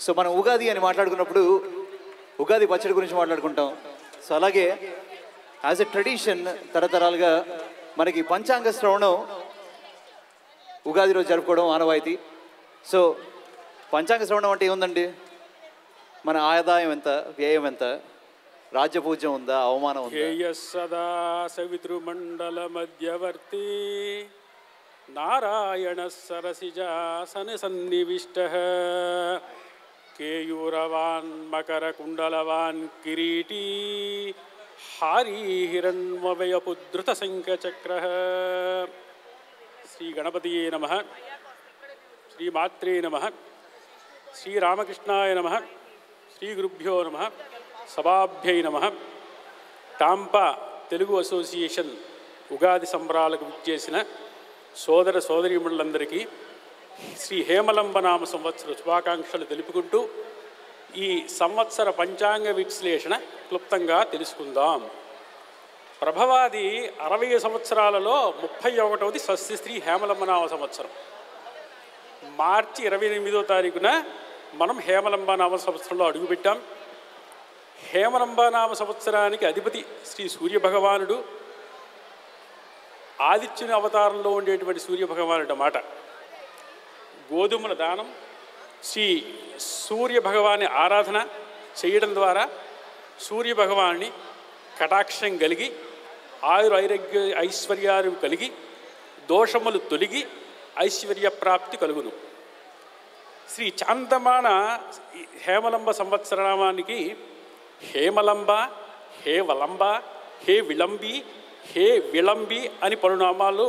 So మనం ఉగాది అని మాట్లాడుకున్నప్పుడు ఉగాది పచ్చడి గురించి మాట్లాడుకుంటాం. సో అలాగే యాజ్ ఎ ట్రెడిషన్ తరతరాలుగా మనకి పంచాంగ శ్రవణం ఉగాది రోజు జరుపుకోవడం ఆనవాయితీ. సో పంచాంగ శ్రవణం అంటే ఏముందండి? మన ఆదాయం ఎంత, వ్యయం ఎంత, రాజ్యపూజ్యం ఉందా, అవమానం ఉందా? సదా సవితృమండల మధ్యవర్తి నారాయణ సరసిజాసన సన్నివిష్టః కేయూరవాన్ మకర కుండలవాన్ కిరీటీ హారీ హిరణ్మవయపుద్ధృత శంఖచక్రః. శ్రీ గణపతియే నమః, శ్రీమాత్రే నమః, శ్రీరామకృష్ణాయ నమః, శ్రీ గురుభ్యో నమః, సభాభ్యై నమః. టాంపా తెలుగు అసోసియేషన్ ఉగాది సంబరాలకు విచ్చేసిన సోదర సోదరీమణులందరికీ శ్రీ హేమలంబనామ సంవత్సర శుభాకాంక్షలు తెలుపుకుంటూ ఈ సంవత్సర పంచాంగ విశ్లేషణ క్లుప్తంగా తెలుసుకుందాం. ప్రభవాది 60 సంవత్సరాలలో 31వది స్వస్తి శ్రీ హేమలంబనామ సంవత్సరం. మార్చి 28వ తారీఖున మనం హేమలంబనామ సంవత్సరంలో అడుగుపెట్టాం. హేమలంబనామ సంవత్సరానికి అధిపతి శ్రీ సూర్యభగవానుడు. ఆదిత్యుని అవతారంలో ఉండేటువంటి సూర్యభగవానుడు అన్నమాట. గోధుమల దానం, శ్రీ సూర్యభగవాని ఆరాధన చేయడం ద్వారా సూర్యభగవాన్ని కటాక్షం కలిగి ఆయురైరోగ్య ఐశ్వర్యాలు కలిగి దోషములు తొలగి ఐశ్వర్య ప్రాప్తి కలుగును. శ్రీ చాందమాన హేమలంబ సంవత్సరనామానికి హేమలంబ, హే వలంబ, హే విళంబి, హే విళంబి అని పలునామాలు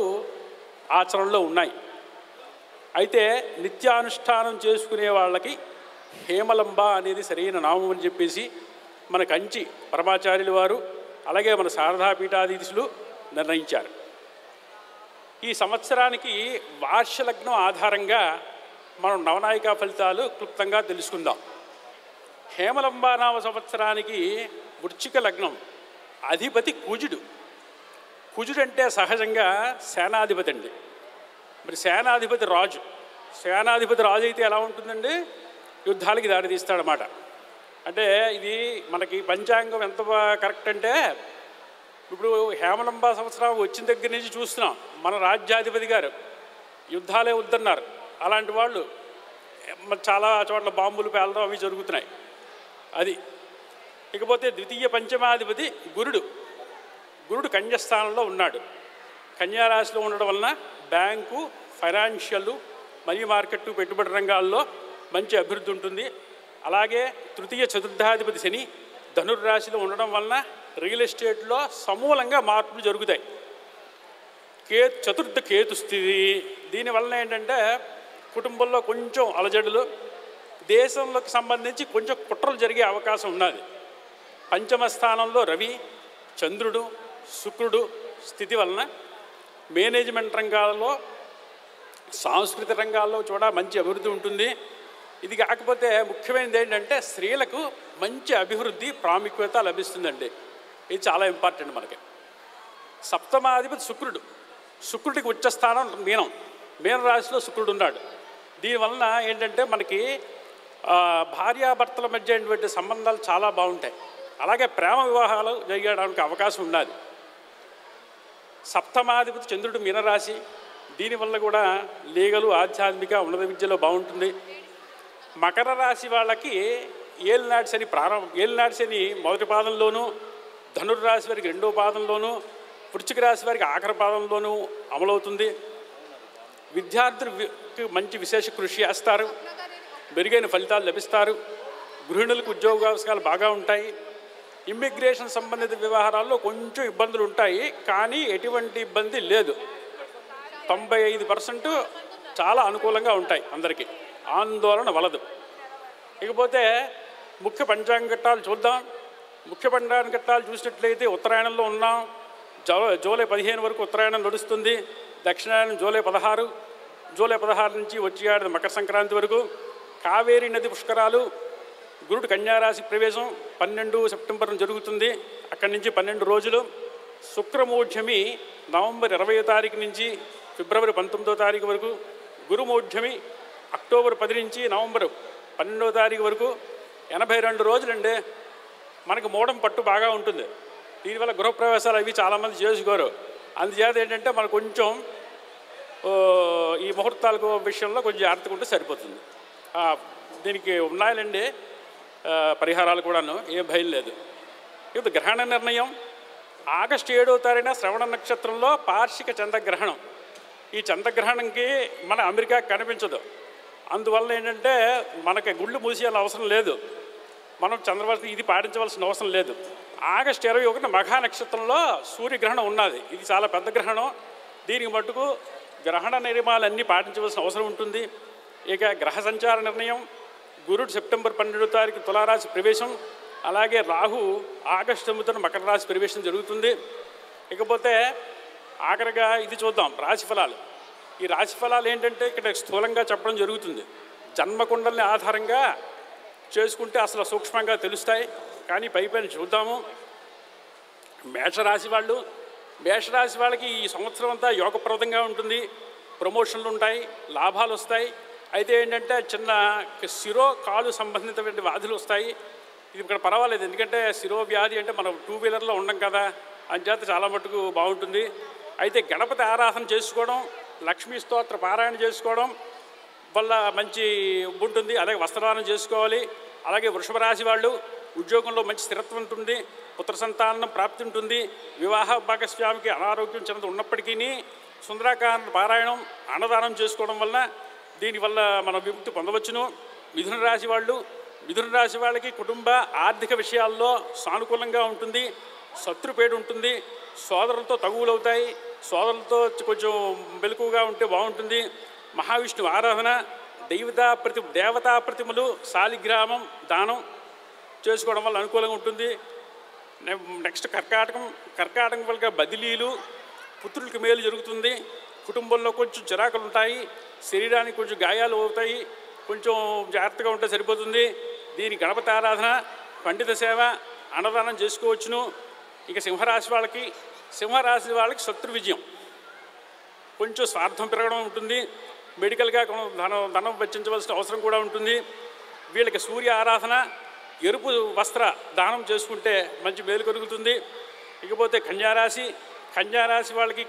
ఆచరణలో ఉన్నాయి. అయితే నిత్యానుష్ఠానం చేసుకునే వాళ్ళకి హేమలంబ అనేది సరైన నామం అని చెప్పేసి మన కంచి పరమాచార్యుల వారు అలాగే మన శారదాపీఠాధీశులు నిర్ణయించారు. ఈ సంవత్సరానికి వార్షలగ్నం ఆధారంగా మనం నవనాయికా ఫలితాలు క్లుప్తంగా తెలుసుకుందాం. హేమలంబానామ సంవత్సరానికి వృశ్చిక లగ్నం, అధిపతి కుజుడు. కుజుడు అంటే సహజంగా సేనాధిపతి అండి. మరి సేనాధిపతి రాజు. సేనాధిపతి రాజు అయితే ఎలా ఉంటుందండి? యుద్ధాలకి దారితీస్తాడనమాట. అంటే ఇది మనకి పంచాంగం ఎంత కరెక్ట్ అంటే, ఇప్పుడు హేమలంబ సంవత్సరం వచ్చిన దగ్గర నుంచి చూస్తున్నాం మన రాజ్యాధిపతి గారు యుద్ధాలే వద్దన్నారు. అలాంటి వాళ్ళు చాలా చోట్ల బాంబులు పేలడం అవి జరుగుతున్నాయి. అది ఇకపోతే ద్వితీయ పంచమాధిపతి గురుడు. గురుడు కన్యాస్థానంలో ఉన్నాడు. కన్యారాశిలో ఉండడం వలన బ్యాంకు, ఫైనాన్షియల్, మనీ మార్కెట్, పెట్టుబడి రంగాల్లో మంచి అభివృద్ధి ఉంటుంది. అలాగే తృతీయ చతుర్థాధిపతి శని ధనుర్రాశిలో ఉండడం వలన రియల్ ఎస్టేట్లో సమూలంగా మార్పులు జరుగుతాయి. చతుర్థ కేతు స్థితి, దీనివలన ఏంటంటే కుటుంబంలో కొంచెం అలజడులు, దేశంలోకి సంబంధించి కొంచెం కుట్రలు జరిగే అవకాశం ఉన్నది. పంచమ స్థానంలో రవి, చంద్రుడు, శుక్రుడు స్థితి వలన మేనేజ్మెంట్ రంగాల్లో, సాంస్కృతిక రంగాల్లో కూడా మంచి అభివృద్ధి ఉంటుంది. ఇది కాకపోతే ముఖ్యమైనది ఏంటంటే స్త్రీలకు మంచి అభివృద్ధి ప్రాముఖ్యత లభిస్తుందండి. ఇది చాలా ఇంపార్టెంట్ మనకి. సప్తమాధిపతి శుక్రుడు. శుక్రుడికి ఉచ్చ స్థానం మీనం, మీనరాశిలో శుక్రుడు ఉన్నాడు. దీనివలన ఏంటంటే మనకి భార్యాభర్తల మధ్య అయినటువంటి సంబంధాలు చాలా బాగుంటాయి. అలాగే ప్రేమ వివాహాలు జరగడానికి అవకాశం ఉన్నది. సప్తమాధిపతి చంద్రుడు మీనరాశి, దీనివల్ల కూడా లీగలు, ఆధ్యాత్మిక, ఉన్నత విద్యలో బాగుంటుంది. మకర రాశి వాళ్ళకి ఏలినాటి శని మొదటి పాదంలోనూ, ధనుర్రాశి వారికి 2వ పాదంలోనూ, వృశ్చిక రాశి వారికి ఆఖరి పాదంలోనూ అమలవుతుంది. విద్యార్థులకు మంచి విశేష కృషి చేస్తారు, మెరుగైన ఫలితాలు లభిస్తారు. గృహిణులకు ఉద్యోగావకాశాలు బాగా ఉంటాయి. ఇమ్మిగ్రేషన్ సంబంధిత వ్యవహారాల్లో కొంచెం ఇబ్బందులు ఉంటాయి, కానీ ఎటువంటి ఇబ్బంది లేదు. 95% చాలా అనుకూలంగా ఉంటాయి అందరికీ, ఆందోళన వలదు. ఇకపోతే ముఖ్య పంచాంగ ఘట్టాలు చూద్దాం. ముఖ్య పంచాంగ ఘట్టాలు చూసినట్లయితే ఉత్తరాయణంలో ఉన్నాం. జూలై 15 వరకు ఉత్తరాయణం నడుస్తుంది. దక్షిణాయనం జూలై 16, జూలై 16 నుంచి వచ్చే ఏడాది మకర సంక్రాంతి వరకు. కావేరీ నది పుష్కరాలు, గురుడు కన్యారాశి ప్రవేశం 12 సెప్టెంబర్ జరుగుతుంది. అక్కడి నుంచి 12 రోజులు. శుక్రమూఢ్యమి నవంబర్ 20వ తారీఖు నుంచి ఫిబ్రవరి 19వ తారీఖు వరకు. గురుమూఢ్యమి అక్టోబర్ 10 నుంచి నవంబర్ 12వ తారీఖు వరకు 82 రోజులండి. మనకు మూడం పట్టు బాగా ఉంటుంది. దీనివల్ల గృహప్రవేశాలు అవి చాలామంది చేసుకోరు. అందుచేత ఏంటంటే మనకు కొంచెం ఈ ముహూర్తాలకు విషయంలో కొంచెం జాగ్రత్తగా ఉంటే సరిపోతుంది. దీనికి ఉన్నాయండి పరిహారాలు కూడాను, ఏం భయం లేదు. ఇప్పుడు గ్రహణ నిర్ణయం ఆగస్టు 7వ తారీఖున శ్రవణ నక్షత్రంలో పార్షిక చంద్రగ్రహణం. ఈ చంద్రగ్రహణంకి మన అమెరికా కనిపించదు. అందువల్ల ఏంటంటే మనకి గుళ్ళు మూసేయాల్సిన అవసరం లేదు, మనం చంద్రవర్తి ఇది పాటించవలసిన అవసరం లేదు. ఆగస్టు 21న మఘా నక్షత్రంలో సూర్యగ్రహణం ఉన్నది. ఇది చాలా పెద్ద గ్రహణం. దీనికి మట్టుకు గ్రహణ నియమాలన్నీ పాటించవలసిన అవసరం ఉంటుంది. ఇక గ్రహ సంచార నిర్ణయం గురుడు సెప్టెంబర్ 12వ తారీఖు తులారాశి ప్రవేశం, అలాగే రాహు ఆగస్టు 9న మకర రాశి ప్రవేశం జరుగుతుంది. ఇకపోతే ఆఖరిగా ఇది చూద్దాం రాశిఫలాలు. ఈ రాశిఫలాలు ఏంటంటే ఇక్కడ స్థూలంగా చెప్పడం జరుగుతుంది. జన్మకుండల్ని ఆధారంగా చేసుకుంటే అసలు సూక్ష్మంగా తెలుస్తాయి, కానీ పైపైన చూద్దాము. మేషరాశి వాళ్ళకి ఈ సంవత్సరం అంతా యోగప్రదంగా ఉంటుంది. ప్రమోషన్లు ఉంటాయి, లాభాలు వస్తాయి. అయితే ఏంటంటే చిన్న శిరో కాలు సంబంధితమైన వ్యాధులు వస్తాయి. ఇది ఇక్కడ పర్వాలేదు, ఎందుకంటే శిరో వ్యాధి అంటే మనం 2 వీలర్లో ఉండం కదా, అంచేత చాలా మటుకు బాగుంటుంది. అయితే గణపతి ఆరాధన చేసుకోవడం, లక్ష్మీ స్తోత్ర పారాయణ చేసుకోవడం వల్ల మంచి ఉంటుంది. అలాగే వస్త్రదానం చేసుకోవాలి. అలాగే వృషభ రాశి వాళ్ళు ఉద్యోగంలో మంచి స్థిరత్వం ఉంటుంది, పుత్ర సంతానం ప్రాప్తి ఉంటుంది. వివాహ భాగస్వామికి అనారోగ్యం చెంది ఉన్నప్పటికీ సుందరాకాండ పారాయణం అన్నదానం చేసుకోవడం వల్ల దీనివల్ల మనం విముక్తి పొందవచ్చును. మిథున రాశి వాళ్ళకి కుటుంబ ఆర్థిక విషయాల్లో సానుకూలంగా ఉంటుంది. శత్రుపేట ఉంటుంది. సోదరులతో తగువులు అవుతాయి. సోదరులతో కొంచెం మెలకుగా ఉంటే బాగుంటుంది. మహావిష్ణువు ఆరాధన, దేవతా ప్రతిమలు శాలిగ్రామం దానం చేసుకోవడం వల్ల అనుకూలంగా ఉంటుంది. నెక్స్ట్ కర్కాటకం వల్ల బదిలీలు, పుత్రులకి మేలు జరుగుతుంది. కుటుంబంలో కొంచెం చిరాకులు ఉంటాయి, శరీరానికి కొంచెం గాయాలు అవుతాయి. కొంచెం జాగ్రత్తగా ఉంటే సరిపోతుంది. దీని గణపతి ఆరాధన, పండిత సేవ, అన్నదానం చేసుకోవచ్చును. ఇక సింహరాశి వాళ్ళకి శత్రు విజయం, కొంచెం స్వార్థం పెరగడం ఉంటుంది. మెడికల్గా ధనం వెచ్చించవలసిన అవసరం కూడా ఉంటుంది. వీళ్ళకి సూర్య ఆరాధన, ఎరుపు వస్త్ర దానం చేసుకుంటే మంచి మేలు కలుగుతుంది. ఇకపోతే కన్యారాశి వాళ్ళకి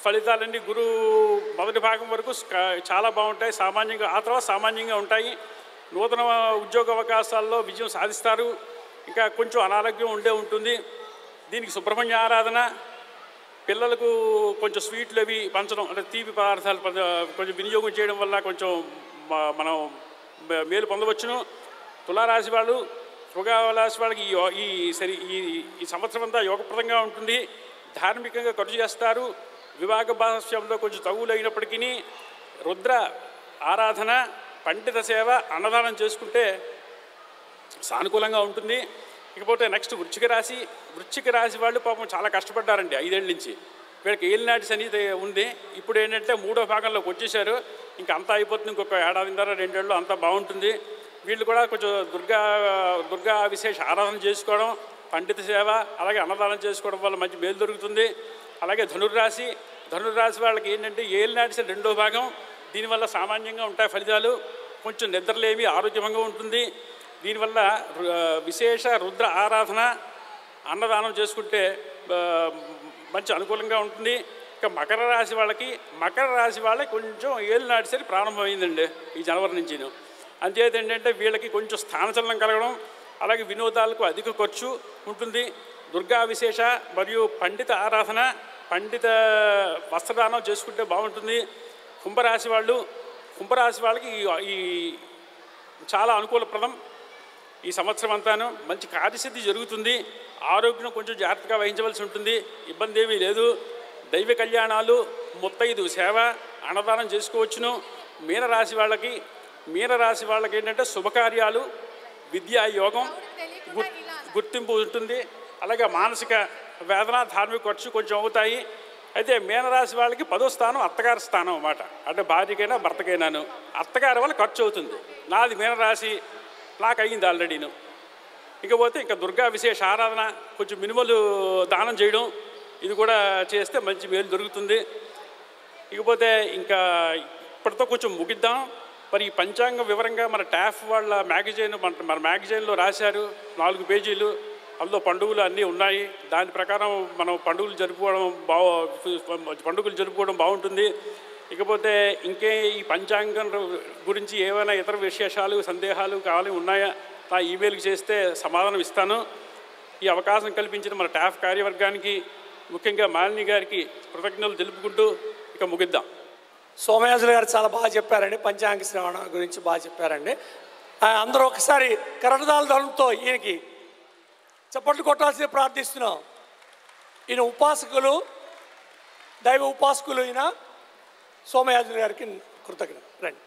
ఫలితాలన్నీ గురువు మొదటి భాగం వరకు చాలా బాగుంటాయి. ఆ తర్వాత సామాన్యంగా ఉంటాయి. నూతన ఉద్యోగ అవకాశాల్లో విజయం సాధిస్తారు. ఇంకా కొంచెం అనారోగ్యం ఉంటుంది. దీనికి సుబ్రహ్మణ్య ఆరాధన, పిల్లలకు కొంచెం స్వీట్లు అవి పంచడం, అంటే తీపి పదార్థాలు కొంచెం వినియోగం చేయడం వల్ల కొంచెం మనం మేలు పొందవచ్చును. తులారాశి వాళ్ళకి ఈ సంవత్సరం అంతా యోగప్రదంగా ఉంటుంది. ధార్మికంగా ఖర్చు చేస్తారు. వివాహ భాగస్వామ్యంలో కొంచెం తగులు అయినప్పటికీ రుద్ర ఆరాధన, పండిత సేవ, అన్నదానం చేసుకుంటే సానుకూలంగా ఉంటుంది. ఇకపోతే నెక్స్ట్ వృశ్చిక రాశి వాళ్ళు పాపం చాలా కష్టపడ్డారండి 5 ఏళ్ళ నుంచి. వీళ్ళకి ఏలినాటి శని ఉంది. ఇప్పుడు ఏంటంటే 3వ భాగంలోకి వచ్చేసారు. ఇంకా అంతా అయిపోతుంది. ఇంకొక 1.5 2 ఏళ్ళు అంతా బాగుంటుంది. వీళ్ళు కూడా కొంచెం దుర్గా విశేష ఆరాధన చేసుకోవడం, పండిత సేవ, అలాగే అన్నదానం చేసుకోవడం వల్ల మంచి మేలు దొరుకుతుంది. అలాగే ధనుర్రాశి వాళ్ళకి ఏంటంటే ఏలినాటి శని 2వ భాగం. దీనివల్ల సామాన్యంగా ఉంటాయి ఫలితాలు. కొంచెం నిద్రలేమి, ఆరోగ్యంగా ఉంటుంది. దీనివల్ల విశేష రుద్ర ఆరాధన, అన్నదానం చేసుకుంటే మంచి అనుకూలంగా ఉంటుంది. ఇక మకర రాశి వాళ్ళకి కొంచెం ఏలినాటి శని ప్రారంభమైందండి ఈ జనవరి నుంచి. అంచేత ఏంటంటే వీళ్ళకి కొంచెం స్థానచలనం కలగడం, అలాగే వినోదాలకు అధిక ఖర్చు ఉంటుంది. దుర్గా విశేష మరియు పండిత ఆరాధన, పండిత వస్త్రదానం చేసుకుంటే బాగుంటుంది. కుంభరాశి వాళ్ళకి ఈ చాలా అనుకూలప్రదం. ఈ సంవత్సరం అంతాను మంచి కార్యసిద్ధి జరుగుతుంది. ఆరోగ్యం కొంచెం జాగ్రత్తగా వహించవలసి ఉంటుంది. ఇబ్బంది ఏమీ లేదు. దైవ కళ్యాణాలు, ముత్తైదు సేవ, అన్నదానం చేసుకోవచ్చును. మీనరాశి వాళ్ళకి ఏంటంటే శుభకార్యాలు, విద్యా యోగం, గుర్తింపు ఉంటుంది. అలాగే మానసిక వేదన, ధార్మిక ఖర్చు కొంచెం అవుతాయి. అయితే మీనరాశి వాళ్ళకి 10వ స్థానం అత్తగారి స్థానం అన్నమాట. అంటే భార్యకైనా భర్తకైనాను అత్తగారి వల్ల ఖర్చు అవుతుంది. నాది మీనరాశి, నాకు అయ్యింది ఆల్రెడీను. ఇకపోతే ఇంకా దుర్గా విశేష ఆరాధన, కొంచెం మినిమల్ దానం చేయడం, ఇది కూడా చేస్తే మంచి మేలు దొరుకుతుంది. ఇకపోతే ఇంకా ఇప్పటితో కొంచెం ముగిద్దాం. మరి ఈ పంచాంగం వివరంగా మన టాఫ్ వాళ్ళ మ్యాగజైన్ మన మ్యాగజైన్లో రాశారు, 4 పేజీలు. అందులో పండుగలు అన్నీ ఉన్నాయి. దాని ప్రకారం మనం పండుగలు జరుపుకోవడం బాగుంటుంది. ఇకపోతే ఇంకే ఈ పంచాంగం గురించి ఏమైనా ఇతర విశేషాలు, సందేహాలు కావాలి ఉన్నాయా, నా ఈమెయిల్కి చేస్తే సమాధానం ఇస్తాను. ఈ అవకాశం కల్పించిన మన టాఫ్ కార్యవర్గానికి, ముఖ్యంగా మాలిని గారికి కృతజ్ఞతలు తెలుపుకుంటూ ఇక ముగిద్దాం. సోమయాజులు గారు చాలా బాగా చెప్పారండి, పంచాంగ శ్రవణ గురించి బాగా చెప్పారండి. అందరూ ఒకసారి కరటాల ధనంతో ఈయనకి చప్పట్లు కొట్టాల్సి ప్రార్థిస్తున్నాం. ఈయన ఉపాసకులు, దైవ ఉపాసకులు ఈయన సోమయాజులు గారికి కృతజ్ఞత. రండి.